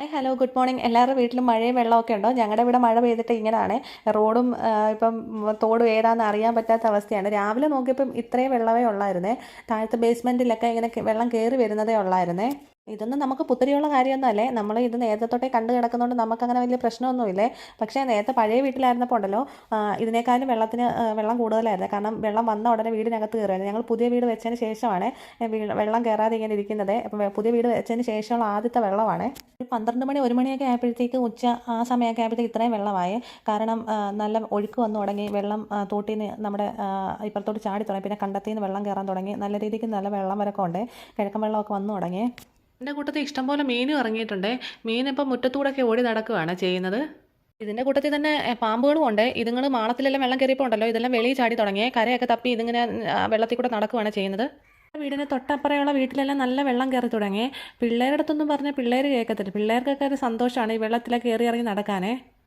Hello good morning. എല്ലാവരുടെ വീട്ടിലും മഴയും വെള്ളമൊക്കെ ഉണ്ടോ? ഞങ്ങളുടെ ഇവിടെ മഴ പെയ്തിട്ട് ഇങ്ങനെയാണ്. റോഡും ഇപ്പം തോടും ഏതാണെന്ന് അറിയാൻ പറ്റാത്ത അവസ്ഥയാണ്. രാവിലെ നോക്കിയപ്പം ഇത്രയും വെള്ളമേ ഉള്ളായിരുന്നേ. താഴത്തെ ബേസ്മെൻറ്റിലൊക്കെ ഇങ്ങനെ വെള്ളം കയറി വരുന്നതേ ഉള്ളായിരുന്നേ. ഇതൊന്നും നമുക്ക് പുത്തരിയുള്ള കാര്യമൊന്നുമല്ലേ. നമ്മൾ ഇത് നേരത്തെ തൊട്ടേ കണ്ടു കിടക്കുന്നതുകൊണ്ട് നമുക്കങ്ങനെ വലിയ പ്രശ്നമൊന്നുമില്ലേ. പക്ഷേ നേരത്തെ പഴയ വീട്ടിലായിരുന്നപ്പോൾ ഉണ്ടല്ലോ, ഇതിനേക്കാളും വെള്ളം കൂടുതലായിരുന്നു. കാരണം വെള്ളം വന്ന ഉടനെ വീടിനകത്ത് കയറുമായിരുന്നു. ഞങ്ങൾ പുതിയ വീട് വെച്ചതിന് ശേഷമാണ് വെള്ളം കയറാതെ ഇങ്ങനെ ഇരിക്കുന്നത്. അപ്പം പുതിയ വീട് വെച്ചതിന് ശേഷമുള്ള ആദ്യത്തെ വെള്ളമാണ്. ഒരു 12 മണി 1 മണിയൊക്കെ ആയപ്പോഴത്തേക്ക് ആ സമയമൊക്കെ ആയപ്പോഴത്തേക്ക് ഇത്രയും വെള്ളമായി. കാരണം നല്ല ഒഴുക്ക് വന്നു തുടങ്ങി. വെള്ളം തോട്ടിൽ നിന്ന് നമ്മുടെ ഇപ്പുറത്തോട്ട് ചാടി തുടങ്ങി. പിന്നെ കണ്ടത്തിൽ നിന്ന് വെള്ളം കയറാൻ തുടങ്ങി. നല്ല രീതിക്ക് നല്ല വെള്ളം വരൊക്കെ ഉണ്ട്. കിഴക്കൻ വെള്ളമൊക്കെ വന്നു തുടങ്ങി. എൻ്റെ കൂട്ടത്തിൽ ഇഷ്ടംപോലെ മീനും ഇറങ്ങിയിട്ടുണ്ട്. മീൻ ഇപ്പം മുറ്റത്തൂടെയൊക്കെ ഓടി നടക്കുകയാണ് ചെയ്യുന്നത്. ഇതിൻ്റെ കൂട്ടത്തിൽ തന്നെ പാമ്പുകളും ഉണ്ട്. ഇതുങ്ങൾ മാളത്തിലെല്ലാം വെള്ളം കയറിയപ്പോൾ ഉണ്ടല്ലോ, ഇതെല്ലാം വെളിയിൽ ചാടി തുടങ്ങി. കരയൊക്കെ തപ്പി ഇതിങ്ങനെ വെള്ളത്തിൽ കൂടെ നടക്കുകയാണ് ചെയ്യുന്നത്. വീടിന് തൊട്ടപ്പുറമുള്ള വീട്ടിലെല്ലാം നല്ല വെള്ളം കയറി തുടങ്ങി. പിള്ളേരുടെ അടുത്തൊന്നും പറഞ്ഞാൽ പിള്ളേർ കേൾക്കത്തില്ല. പിള്ളേർക്കൊക്കെ ഒരു സന്തോഷമാണ് ഈ വെള്ളത്തിലൊക്കെ കയറി ഇറങ്ങി നടക്കാനേ.